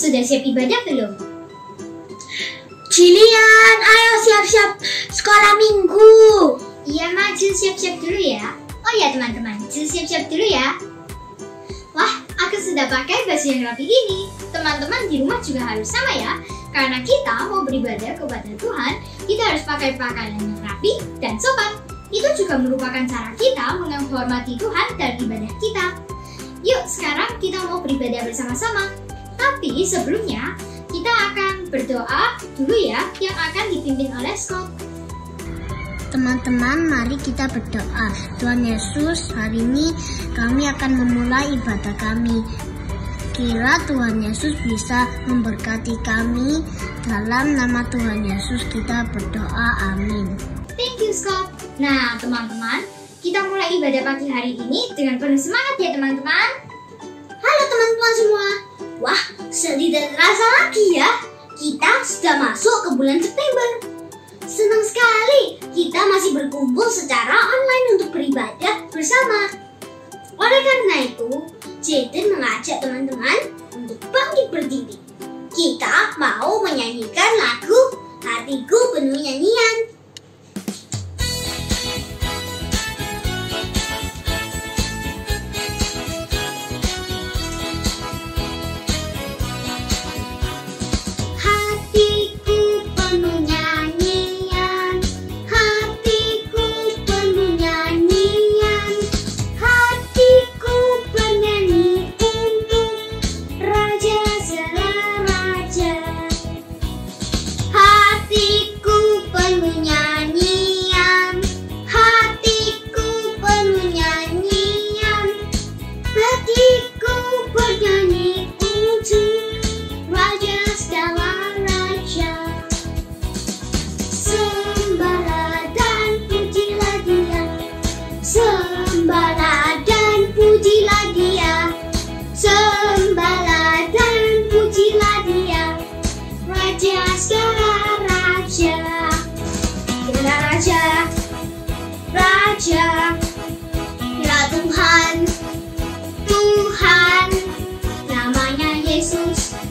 sudah siap ibadah belum? Jilian, ayo siap-siap sekolah minggu. Iya, Mak, Jil siap-siap dulu ya. Oh ya teman-teman, Jil siap-siap dulu ya. Wah, aku sudah pakai baju yang rapi ini. Teman-teman di rumah juga harus sama ya. Karena kita mau beribadah kepada Tuhan, kita harus pakai pakaian yang rapi dan sopan. Itu juga merupakan cara kita menghormati Tuhan dan ibadah kita. Yuk, sekarang kita mau beribadah bersama-sama. Tapi sebelumnya, kita akan berdoa dulu ya, yang akan dipimpin oleh Scott. Teman-teman, mari kita berdoa. Tuhan Yesus, hari ini kami akan memulai ibadah kami. Kira Tuhan Yesus bisa memberkati kami. Dalam nama Tuhan Yesus kita berdoa, amin. Thank you, Scott. Nah, teman-teman, kita mulai ibadah pagi hari ini dengan penuh semangat ya, teman-teman. Halo teman-teman semua. Wah, tidak terasa lagi ya. Kita sudah masuk ke bulan September. Senang sekali kita masih berkumpul secara online untuk beribadah bersama. Oleh karena itu, Jaden mengajak teman-teman untuk bangkit berdiri. Kita mau menyanyikan lagu Hatiku Penuh Nyanyian.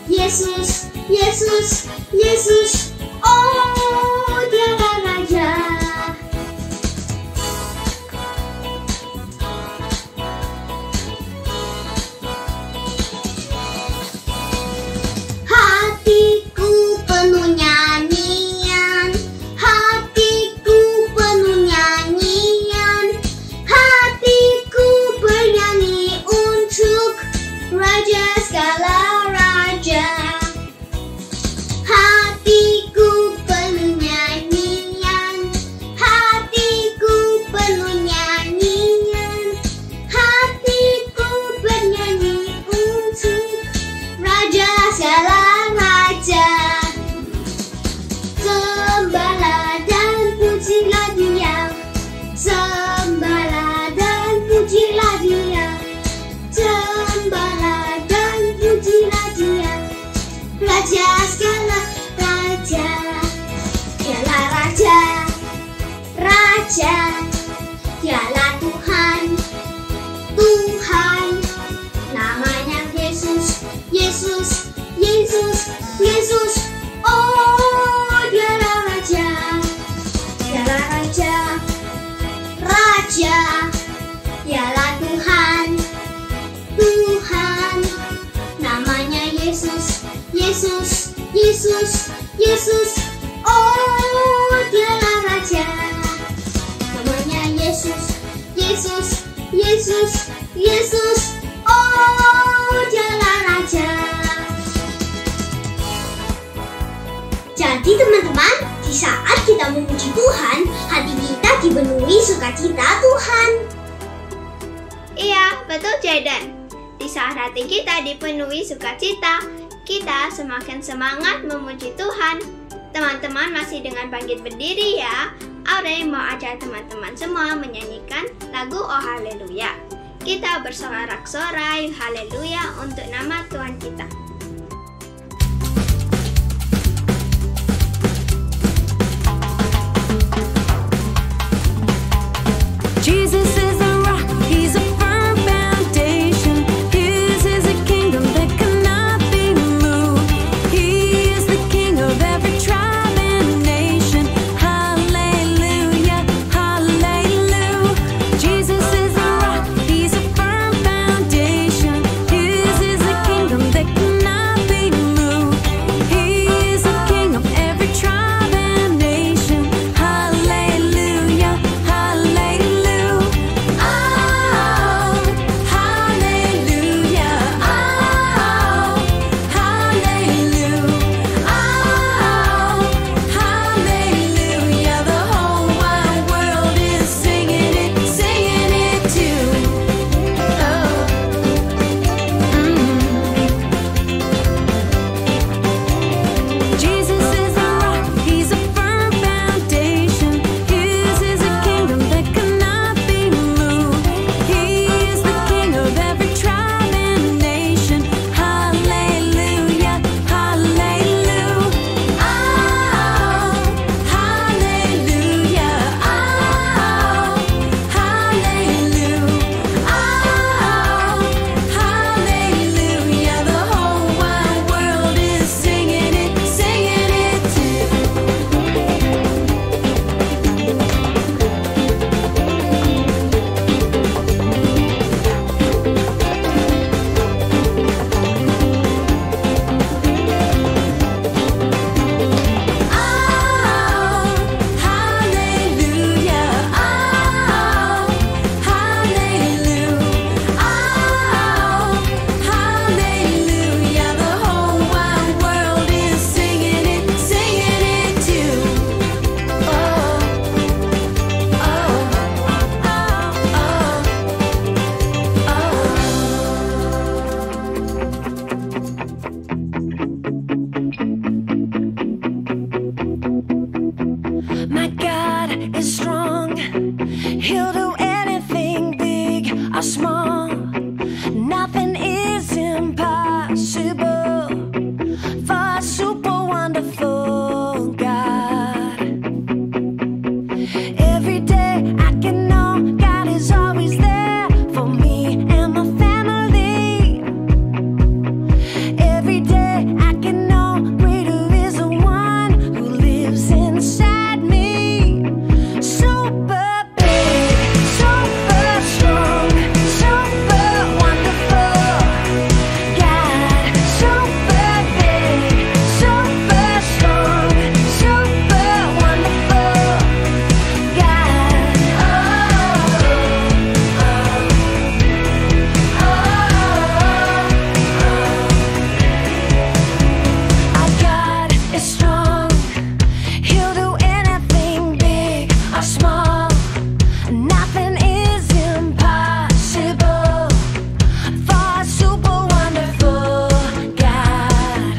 Yesus, Yesus, Yesus, oh dialah Raja. Hatiku penuh nyanyian, hatiku penuh nyanyian, hatiku bernyanyi untuk Raja segala raja. Hatiku penuh nyanyian, hatiku penuh nyanyian, hatiku bernyanyi untuk Raja segala raja. Sembahlah dan pujilah Dia, sembahlah dan pujilah Dia, sembahlah dan pujilah Dia. Raja segala raja, Dialah Raja, Raja, Dialah Tuhan, Tuhan. Namanya Yesus, Yesus, Yesus, Yesus, oh Dialah Raja, Dialah Raja, Raja, Dialah Tuhan, Tuhan. Namanya Yesus, Yesus, Yesus, Yesus, oh Dialah Raja. Namanya Yesus, Yesus, Yesus, Yesus, oh Dialah Raja. Jadi teman-teman, di saat kita memuji Tuhan, hati kita dipenuhi sukacita Tuhan. Iya, betul Jaden. Di saat hati kita dipenuhi sukacita, kita semakin semangat memuji Tuhan. Teman-teman masih dengan bangkit berdiri ya. Aure mau ajak teman-teman semua menyanyikan lagu Oh Haleluya. Kita bersorak-sorai haleluya untuk nama Tuhan kita. Jesus is a rock, He's a firm foundation. His is a kingdom that cannot be moved. Nothing is impossible for a super wonderful God. Every day I can know God is always there for me and my family. Every day I can know greater is the one who lives inside me. Super big, super strong, super wonderful God. Super big, super strong, super wonderful God. Our God is strong. He'll do anything big or small. Nothing is impossible for a super wonderful God.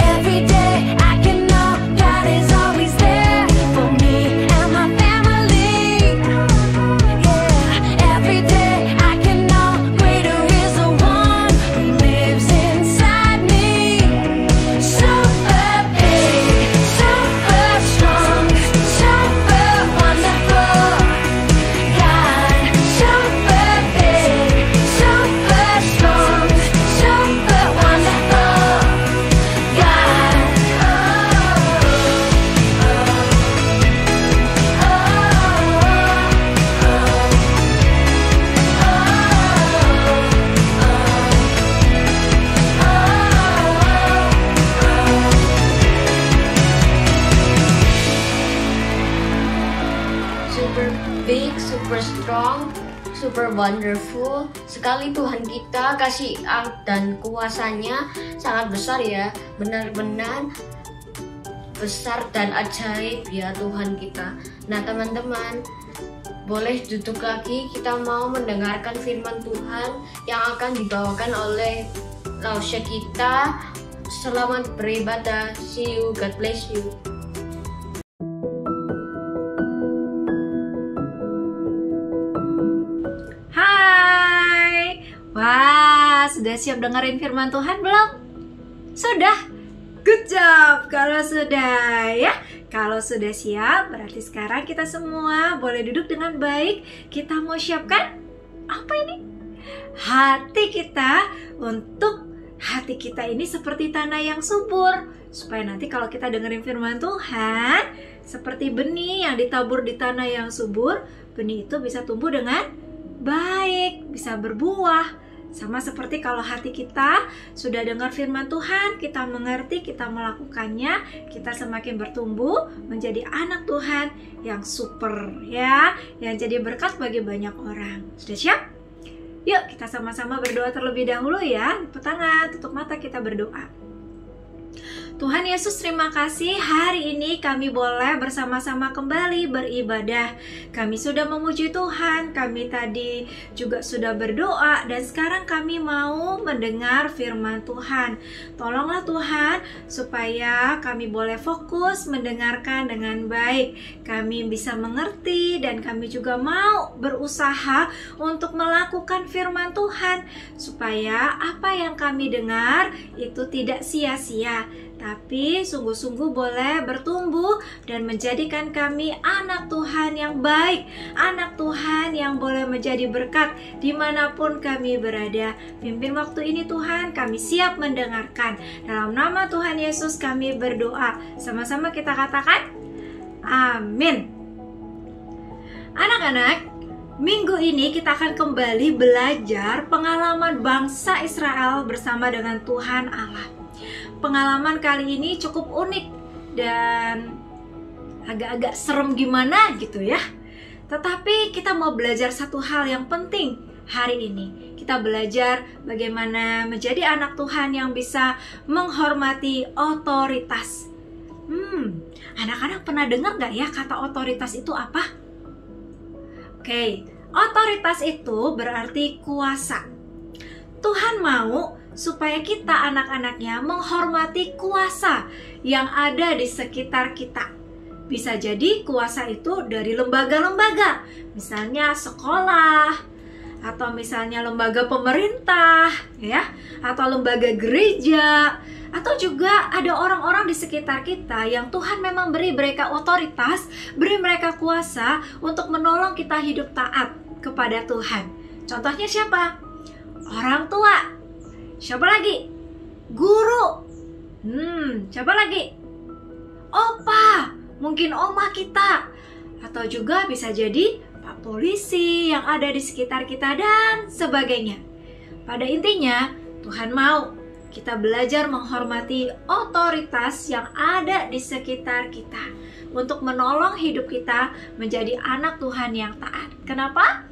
Every day I can know God is always there for me and my family. Yeah, every day I can know greater is the one who lives inside me. Super big, super strong, super wonderful God. Super big, super strong, super wonderful God. Super big, super strong, super wonderful. Sekali Tuhan kita, kasih dan kuasanya sangat besar ya. Benar-benar besar dan ajaib ya Tuhan kita. Nah teman-teman, boleh duduk lagi, kita mau mendengarkan firman Tuhan yang akan dibawakan oleh Lausya kita. Selamat beribadah. See you, God bless you. Hai, wah, sudah siap dengerin firman Tuhan belum? Sudah? Good job kalau sudah ya. Kalau sudah siap, berarti sekarang kita semua boleh duduk dengan baik. Kita mau siapkan apa ini? Hati kita, untuk hati kita ini seperti tanah yang subur, supaya nanti kalau kita dengerin firman Tuhan, seperti benih yang ditabur di tanah yang subur, benih itu bisa tumbuh dengan baik, bisa berbuah. Sama seperti kalau hati kita sudah dengar firman Tuhan, kita mengerti, kita melakukannya, kita semakin bertumbuh menjadi anak Tuhan yang super ya, yang jadi berkat bagi banyak orang. Sudah siap? Yuk kita sama-sama berdoa terlebih dahulu ya. Liput tangan, tutup mata, kita berdoa. Tuhan Yesus, terima kasih hari ini kami boleh bersama-sama kembali beribadah. Kami sudah memuji Tuhan, kami tadi juga sudah berdoa, dan sekarang kami mau mendengar firman Tuhan. Tolonglah Tuhan supaya kami boleh fokus mendengarkan dengan baik. Kami bisa mengerti dan kami juga mau berusaha untuk melakukan firman Tuhan, supaya apa yang kami dengar itu tidak sia-sia, tapi sungguh-sungguh boleh bertumbuh dan menjadikan kami anak Tuhan yang baik, anak Tuhan yang boleh menjadi berkat dimanapun kami berada. Pimpin waktu ini Tuhan, kami siap mendengarkan. Dalam nama Tuhan Yesus kami berdoa. Sama-sama kita katakan amin. Anak-anak, minggu ini kita akan kembali belajar pengalaman bangsa Israel bersama dengan Tuhan Allah. Pengalaman kali ini cukup unik dan agak-agak serem gimana gitu ya. Tetapi kita mau belajar satu hal yang penting hari ini. Kita belajar bagaimana menjadi anak Tuhan yang bisa menghormati otoritas. Anak-anak pernah dengar gak ya kata otoritas itu apa? Oke, otoritas itu berarti kuasa. Tuhan mau supaya kita anak-anaknya menghormati kuasa yang ada di sekitar kita. Bisa jadi kuasa itu dari lembaga-lembaga, misalnya sekolah, atau misalnya lembaga pemerintah, ya, atau lembaga gereja, atau juga ada orang-orang di sekitar kita yang Tuhan memang beri mereka otoritas, beri mereka kuasa untuk menolong kita hidup taat kepada Tuhan. Contohnya siapa? Orang tua. Siapa lagi? Guru. Siapa lagi? Opa, mungkin oma kita. Atau juga bisa jadi Pak Polisi yang ada di sekitar kita dan sebagainya. Pada intinya, Tuhan mau kita belajar menghormati otoritas yang ada di sekitar kita untuk menolong hidup kita menjadi anak Tuhan yang taat. Kenapa?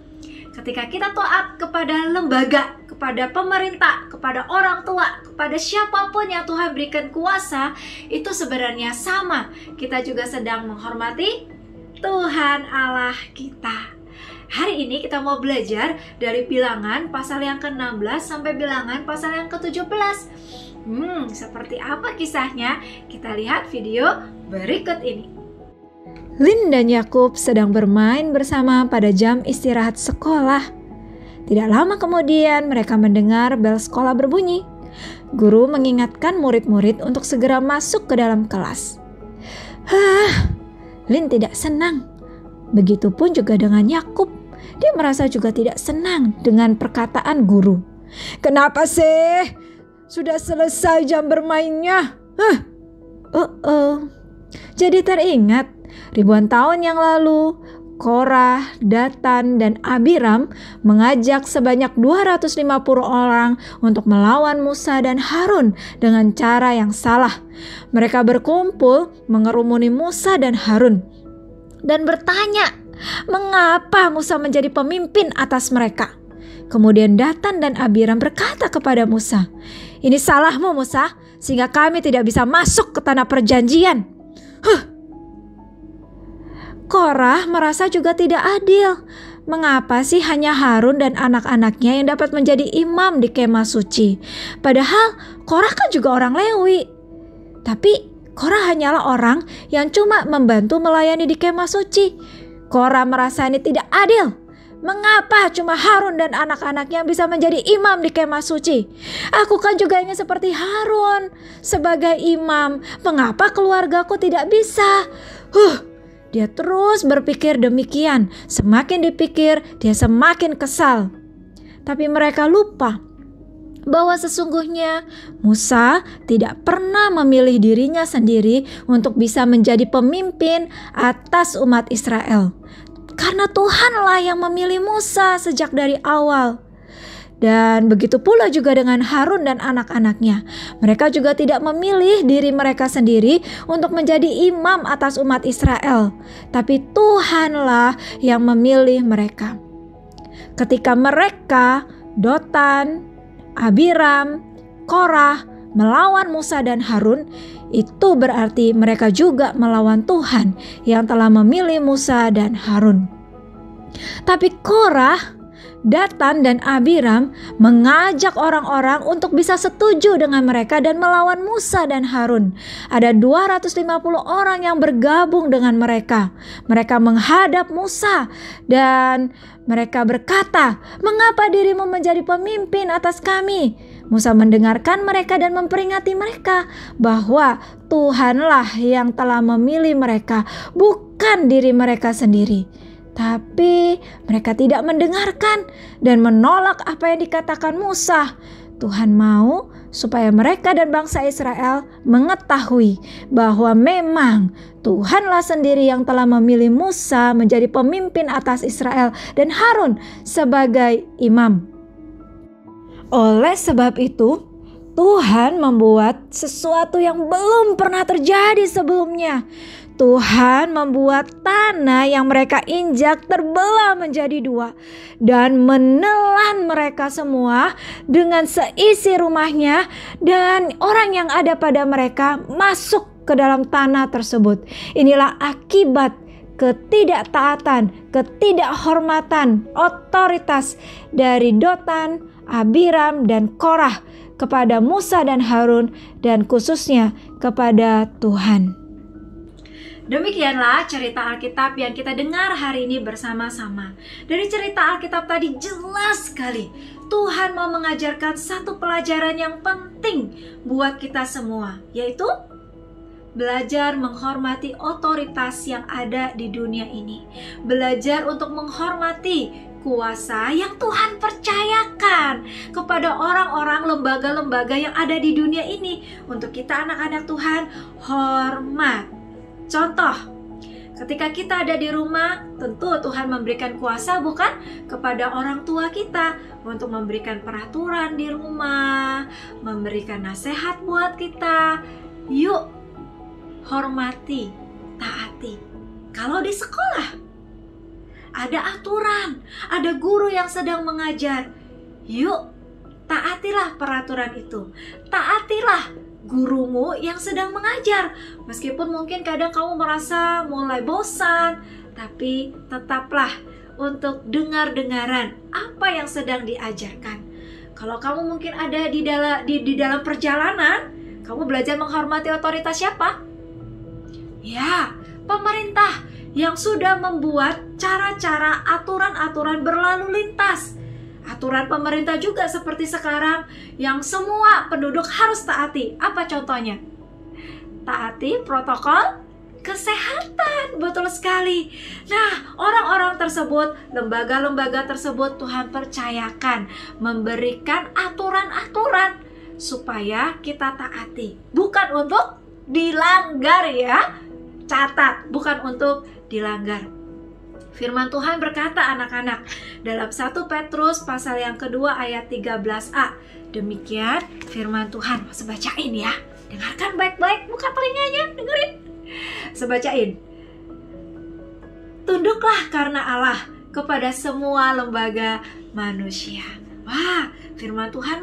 Ketika kita taat kepada lembaga, kepada pemerintah, kepada orang tua, kepada siapapun yang Tuhan berikan kuasa, itu sebenarnya sama. Kita juga sedang menghormati Tuhan Allah kita. Hari ini kita mau belajar dari Bilangan pasal yang ke-16 sampai Bilangan pasal yang ke-17. Seperti apa kisahnya? Kita lihat video berikut ini. Lin dan Yakub sedang bermain bersama pada jam istirahat sekolah. Tidak lama kemudian mereka mendengar bel sekolah berbunyi. Guru mengingatkan murid-murid untuk segera masuk ke dalam kelas. Lin tidak senang. Begitupun juga dengan Yakub. Dia merasa juga tidak senang dengan perkataan guru. Kenapa sih? Sudah selesai jam bermainnya. Jadi teringat ribuan tahun yang lalu, Korah, Datan, dan Abiram mengajak sebanyak 250 orang untuk melawan Musa dan Harun dengan cara yang salah. Mereka berkumpul mengerumuni Musa dan Harun dan bertanya, mengapa Musa menjadi pemimpin atas mereka? Kemudian Datan dan Abiram berkata kepada Musa, ini salahmu Musa, sehingga kami tidak bisa masuk ke tanah perjanjian. Korah merasa juga tidak adil. Mengapa sih hanya Harun dan anak-anaknya yang dapat menjadi imam di kemah suci? Padahal Korah kan juga orang Lewi. Tapi Korah hanyalah orang yang cuma membantu melayani di kemah suci. Korah merasa ini tidak adil. Mengapa cuma Harun dan anak-anaknya bisa menjadi imam di kemah suci? Aku kan juga ingin seperti Harun sebagai imam. Mengapa keluargaku tidak bisa? Dia terus berpikir demikian. Semakin dipikir, dia semakin kesal. Tapi mereka lupa bahwa sesungguhnya Musa tidak pernah memilih dirinya sendiri untuk bisa menjadi pemimpin atas umat Israel. Karena Tuhanlah yang memilih Musa sejak dari awal. Dan begitu pula juga dengan Harun dan anak-anaknya. Mereka juga tidak memilih diri mereka sendiri untuk menjadi imam atas umat Israel. Tapi Tuhanlah yang memilih mereka. Ketika mereka, Datan, Abiram, Korah melawan Musa dan Harun, itu berarti mereka juga melawan Tuhan yang telah memilih Musa dan Harun. Tapi Korah, Datan, dan Abiram mengajak orang-orang untuk bisa setuju dengan mereka dan melawan Musa dan Harun. Ada 250 orang yang bergabung dengan mereka. Mereka menghadap Musa dan mereka berkata, "Mengapa dirimu menjadi pemimpin atas kami?" Musa mendengarkan mereka dan memperingati mereka bahwa Tuhanlah yang telah memilih mereka, bukan diri mereka sendiri. Tapi mereka tidak mendengarkan dan menolak apa yang dikatakan Musa. Tuhan mau supaya mereka dan bangsa Israel mengetahui bahwa memang Tuhanlah sendiri yang telah memilih Musa menjadi pemimpin atas Israel dan Harun sebagai imam. Oleh sebab itu, Tuhan membuat sesuatu yang belum pernah terjadi sebelumnya. Tuhan membuat tanah yang mereka injak terbelah menjadi dua dan menelan mereka semua dengan seisi rumahnya, dan orang yang ada pada mereka masuk ke dalam tanah tersebut. Inilah akibat ketidaktaatan, ketidakhormatan otoritas dari Datan, Abiram, dan Korah kepada Musa dan Harun, dan khususnya kepada Tuhan. Demikianlah cerita Alkitab yang kita dengar hari ini bersama-sama. Dari cerita Alkitab tadi jelas sekali Tuhan mau mengajarkan satu pelajaran yang penting buat kita semua, yaitu belajar menghormati otoritas yang ada di dunia ini. Belajar untuk menghormati kuasa yang Tuhan percayakan kepada orang-orang, lembaga-lembaga yang ada di dunia ini. Untuk kita anak-anak Tuhan, hormat. Contoh, ketika kita ada di rumah, tentu Tuhan memberikan kuasa bukan kepada orang tua kita untuk memberikan peraturan di rumah, memberikan nasihat buat kita. Yuk, hormati, taati. Kalau di sekolah ada aturan, ada guru yang sedang mengajar, yuk taatilah peraturan itu. Taatilah gurumu yang sedang mengajar. Meskipun mungkin kadang kamu merasa mulai bosan, tapi tetaplah untuk dengar-dengaran apa yang sedang diajarkan. Kalau kamu mungkin ada di dalam perjalanan, kamu belajar menghormati otoritas siapa? Ya, pemerintah yang sudah membuat cara-cara, aturan-aturan berlalu lintas. Aturan pemerintah juga seperti sekarang yang semua penduduk harus taati. Apa contohnya? Taati protokol kesehatan. Betul sekali. Nah, orang-orang tersebut, lembaga-lembaga tersebut Tuhan percayakan memberikan aturan-aturan supaya kita taati. Bukan untuk dilanggar ya. Catat, bukan untuk dilanggar. Firman Tuhan berkata anak-anak dalam 1 Petrus pasal yang kedua ayat 13a. Demikian firman Tuhan. Saya bacain ya. Dengarkan baik-baik, buka telinganya, dengerin. Saya bacain. Tunduklah karena Allah kepada semua lembaga manusia. Wah, firman Tuhan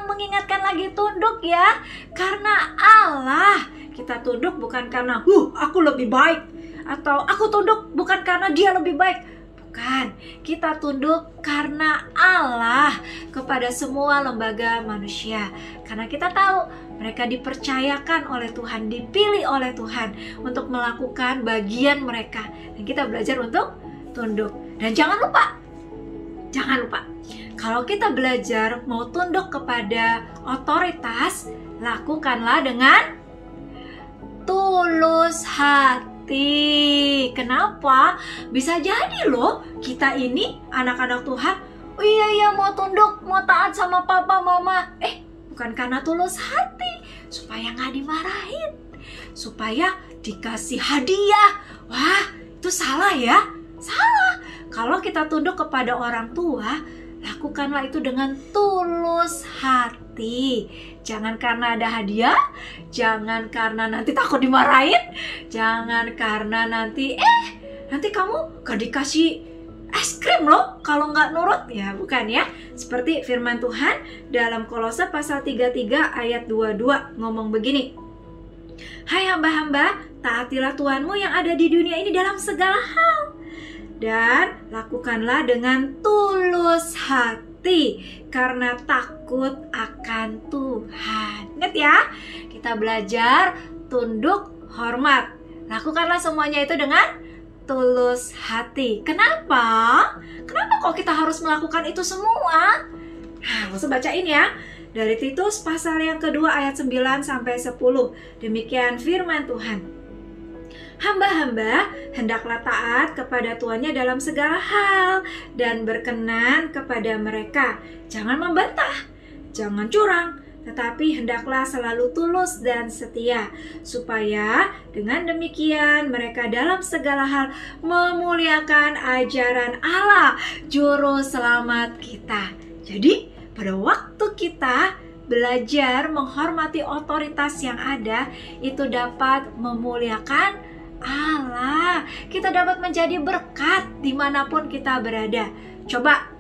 mengingatkan lagi tunduk ya. Karena Allah. Kita tunduk bukan karena aku lebih baik, atau aku tunduk bukan karena dia lebih baik. Bukan, kita tunduk karena Allah kepada semua lembaga manusia. Karena kita tahu mereka dipercayakan oleh Tuhan, dipilih oleh Tuhan untuk melakukan bagian mereka. Dan kita belajar untuk tunduk. Dan jangan lupa, kalau kita belajar mau tunduk kepada otoritas, lakukanlah dengan tulus hati. Kenapa? Bisa jadi loh kita ini anak-anak Tuhan, oh iya mau tunduk, mau taat sama papa mama. Bukan karena tulus hati, supaya gak dimarahin, supaya dikasih hadiah. Wah, itu salah ya. Salah. Kalau kita tunduk kepada orang tua, lakukanlah itu dengan tulus hati. Jangan karena ada hadiah, jangan karena nanti takut dimarahin, jangan karena nanti kamu gak dikasih es krim loh kalau nggak nurut. Ya bukan ya. Seperti firman Tuhan dalam Kolose pasal 33 ayat 22 ngomong begini. Hai hamba-hamba, taatilah Tuhanmu yang ada di dunia ini dalam segala hal, dan lakukanlah dengan tulus hati karena takut akan Tuhan. Ingat ya, kita belajar tunduk, hormat. Lakukanlah semuanya itu dengan tulus hati. Kenapa? Kenapa kok kita harus melakukan itu semua? Nah, langsung bacain ya. Dari Titus pasal yang kedua ayat 9 sampai 10. Demikian firman Tuhan. Hamba-hamba hendaklah taat kepada tuannya dalam segala hal dan berkenan kepada mereka. Jangan membantah, jangan curang, tetapi hendaklah selalu tulus dan setia, supaya dengan demikian mereka dalam segala hal memuliakan ajaran Allah, juru selamat kita. Jadi, pada waktu kita belajar menghormati otoritas yang ada, itu dapat memuliakan Allah. Kita dapat menjadi berkat dimanapun kita berada. Coba,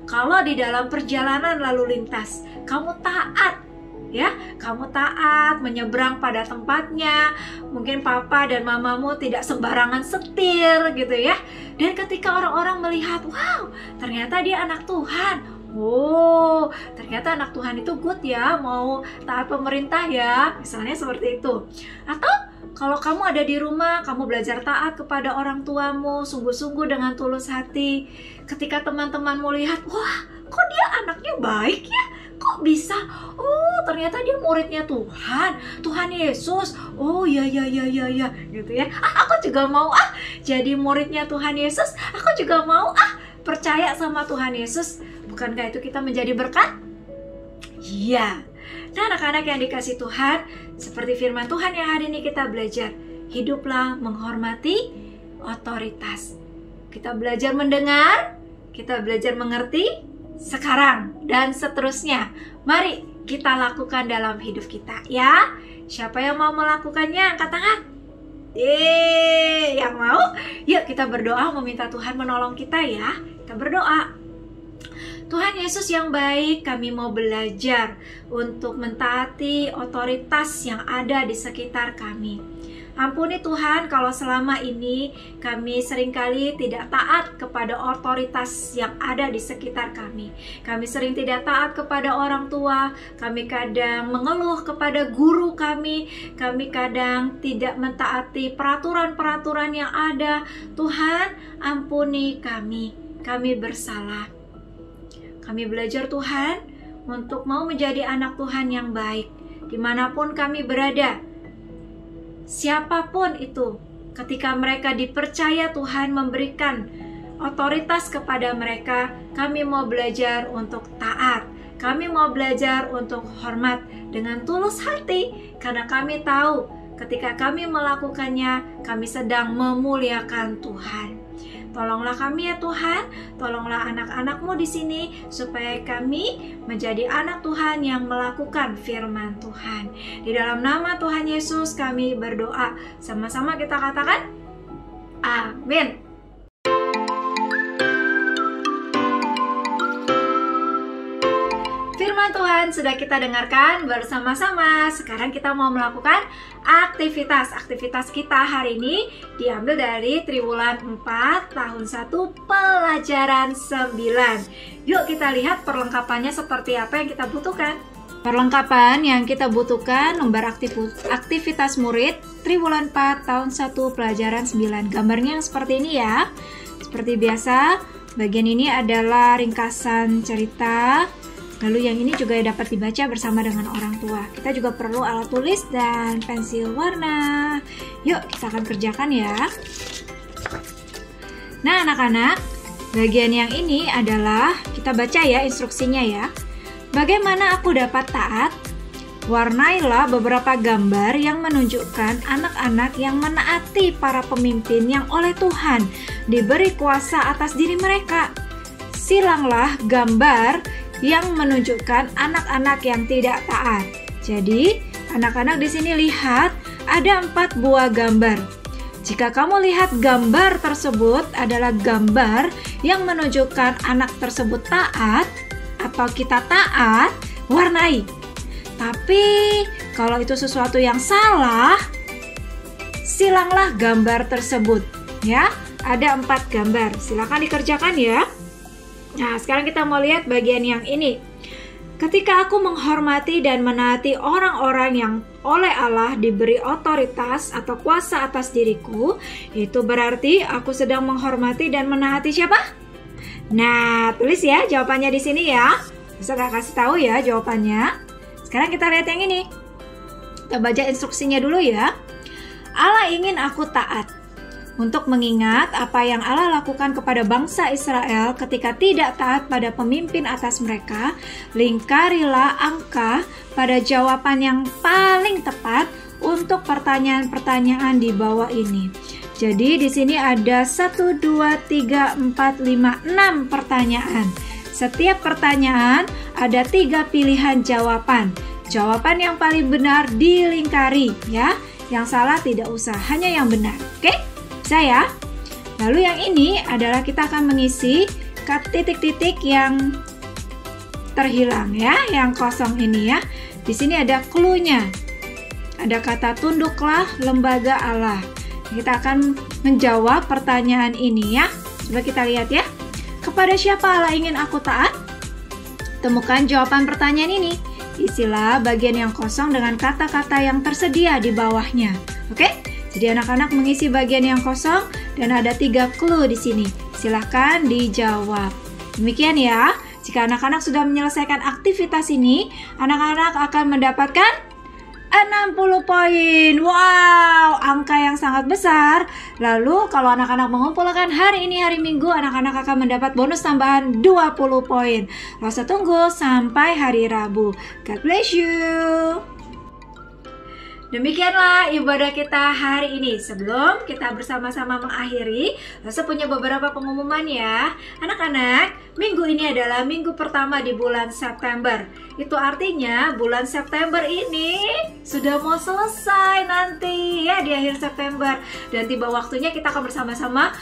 kalau di dalam perjalanan lalu lintas, kamu taat, ya, kamu taat menyeberang pada tempatnya. Mungkin papa dan mamamu tidak sembarangan setir gitu ya. Dan ketika orang-orang melihat, wow, ternyata dia anak Tuhan. Oh, ternyata anak Tuhan itu good ya, mau taat pemerintah ya, misalnya seperti itu. Atau Kalau kamu ada di rumah, kamu belajar taat kepada orang tuamu, sungguh-sungguh dengan tulus hati. Ketika teman-temanmu lihat, wah, kok dia anaknya baik ya? Kok bisa? Oh, ternyata dia muridnya Tuhan Yesus. Oh, ya, gitu ya. Aku juga mau jadi muridnya Tuhan Yesus. Aku juga mau percaya sama Tuhan Yesus. Bukankah itu kita menjadi berkat? Iya. Nah, anak-anak yang dikasih Tuhan, seperti firman Tuhan yang hari ini kita belajar, hiduplah menghormati otoritas. Kita belajar mendengar, kita belajar mengerti sekarang dan seterusnya. Mari kita lakukan dalam hidup kita ya. Siapa yang mau melakukannya? Angkat tangan. Yang mau? Yuk kita berdoa meminta Tuhan menolong kita ya. Kita berdoa. Tuhan Yesus yang baik, kami mau belajar untuk mentaati otoritas yang ada di sekitar kami. Ampuni Tuhan kalau selama ini kami seringkali tidak taat kepada otoritas yang ada di sekitar kami. Kami sering tidak taat kepada orang tua, kami kadang mengeluh kepada guru kami kadang tidak mentaati peraturan-peraturan yang ada. Tuhan, ampuni kami bersalah. Kami belajar Tuhan untuk mau menjadi anak Tuhan yang baik dimanapun kami berada. Siapapun itu, ketika mereka dipercaya Tuhan memberikan otoritas kepada mereka, kami mau belajar untuk taat. Kami mau belajar untuk hormat dengan tulus hati, karena kami tahu ketika kami melakukannya, kami sedang memuliakan Tuhan. Tolonglah kami ya Tuhan, tolonglah anak-anak-Mu di sini supaya kami menjadi anak Tuhan yang melakukan firman Tuhan. Di dalam nama Tuhan Yesus kami berdoa. Sama-sama kita katakan, amin. Firman Tuhan sudah kita dengarkan bersama-sama. Sekarang kita mau melakukan aktivitas. Aktivitas kita hari ini diambil dari Triwulan 4 tahun 1 pelajaran 9. Yuk kita lihat perlengkapannya seperti apa yang kita butuhkan. Perlengkapan yang kita butuhkan, lembar aktivitas murid Triwulan 4 tahun 1 pelajaran 9. Gambarnya yang seperti ini ya. Seperti biasa, bagian ini adalah ringkasan cerita. Lalu yang ini juga dapat dibaca bersama dengan orang tua. Kita juga perlu alat tulis dan pensil warna. Yuk kita akan kerjakan ya. Nah anak-anak, bagian yang ini adalah, kita baca ya instruksinya ya. Bagaimana aku dapat taat? Warnailah beberapa gambar yang menunjukkan anak-anak yang menaati para pemimpin yang oleh Tuhan diberi kuasa atas diri mereka. Silanglah gambar yang menunjukkan anak-anak yang tidak taat. Jadi, anak-anak di sini lihat ada 4 buah gambar. Jika kamu lihat gambar tersebut adalah gambar yang menunjukkan anak tersebut taat atau kita taat, warnai. Tapi, kalau itu sesuatu yang salah, silanglah gambar tersebut. Ya, ada 4 gambar. Silakan dikerjakan ya. Nah, sekarang kita mau lihat bagian yang ini. Ketika aku menghormati dan menaati orang-orang yang oleh Allah diberi otoritas atau kuasa atas diriku, itu berarti aku sedang menghormati dan menaati siapa? Nah, tulis ya jawabannya di sini ya. Bisa gak kasih tahu ya jawabannya? Sekarang kita lihat yang ini. Kita baca instruksinya dulu ya. Allah ingin aku taat. Untuk mengingat apa yang Allah lakukan kepada bangsa Israel ketika tidak taat pada pemimpin atas mereka, lingkarilah angka pada jawaban yang paling tepat untuk pertanyaan-pertanyaan di bawah ini. Jadi di sini ada 1, 2, 3, 4, 5, 6 pertanyaan. Setiap pertanyaan ada 3 pilihan jawaban. Jawaban yang paling benar dilingkari ya. Yang salah tidak usah, hanya yang benar. Oke? Bisa ya? Lalu yang ini adalah kita akan mengisi titik-titik yang terhilang ya, yang kosong ini ya. Di sini ada clue-nya. Ada kata tunduklah lembaga Allah. Kita akan menjawab pertanyaan ini ya. Coba kita lihat ya. Kepada siapa Allah ingin aku taat? Temukan jawaban pertanyaan ini. Isilah bagian yang kosong dengan kata-kata yang tersedia di bawahnya. Oke? Jadi anak-anak mengisi bagian yang kosong dan ada 3 clue di sini. Silahkan dijawab. Demikian ya. Jika anak-anak sudah menyelesaikan aktivitas ini, anak-anak akan mendapatkan 60 poin. Wow, angka yang sangat besar. Lalu kalau anak-anak mengumpulkan hari ini hari Minggu, anak-anak akan mendapat bonus tambahan 20 poin. Gak usah tunggu sampai hari Rabu. God bless you. Demikianlah ibadah kita hari ini. Sebelum kita bersama-sama mengakhiri, Rosa punya beberapa pengumuman ya. Anak-anak, minggu ini adalah minggu pertama di bulan September. Itu artinya bulan September ini sudah mau selesai nanti ya, di akhir September. Dan tiba waktunya kita akan bersama-sama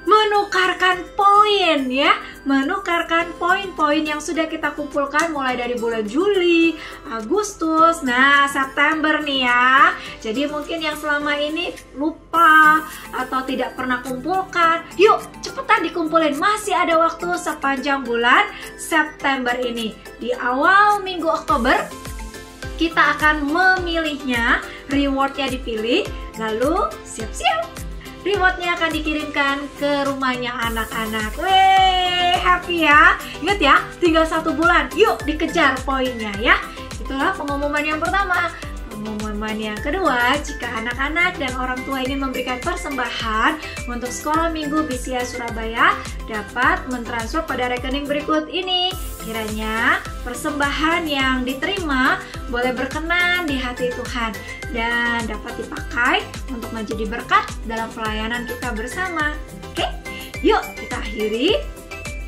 menukarkan poin ya, menukarkan poin-poin yang sudah kita kumpulkan mulai dari bulan Juli, Agustus, nah September nih ya. Jadi mungkin yang selama ini lupa atau tidak pernah kumpulkan, yuk cepetan dikumpulin, masih ada waktu sepanjang bulan September ini. Di awal minggu Oktober kita akan memilihnya, rewardnya dipilih, lalu siap-siap. Rewardnya akan dikirimkan ke rumahnya anak-anak. Weh, happy ya. Ingat ya, tinggal 1 bulan. Yuk dikejar poinnya ya. Itulah pengumuman yang pertama. Pengumuman yang kedua, jika anak-anak dan orang tua ingin memberikan persembahan untuk Sekolah Minggu BCA Surabaya, dapat mentransfer pada rekening berikut ini. Kiranya persembahan yang diterima boleh berkenan di hati Tuhan dan dapat dipakai untuk menjadi berkat dalam pelayanan kita bersama. Oke, yuk kita akhiri.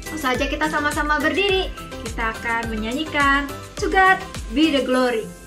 Langsung saja kita sama-sama berdiri. Kita akan menyanyikan To God Be the Glory.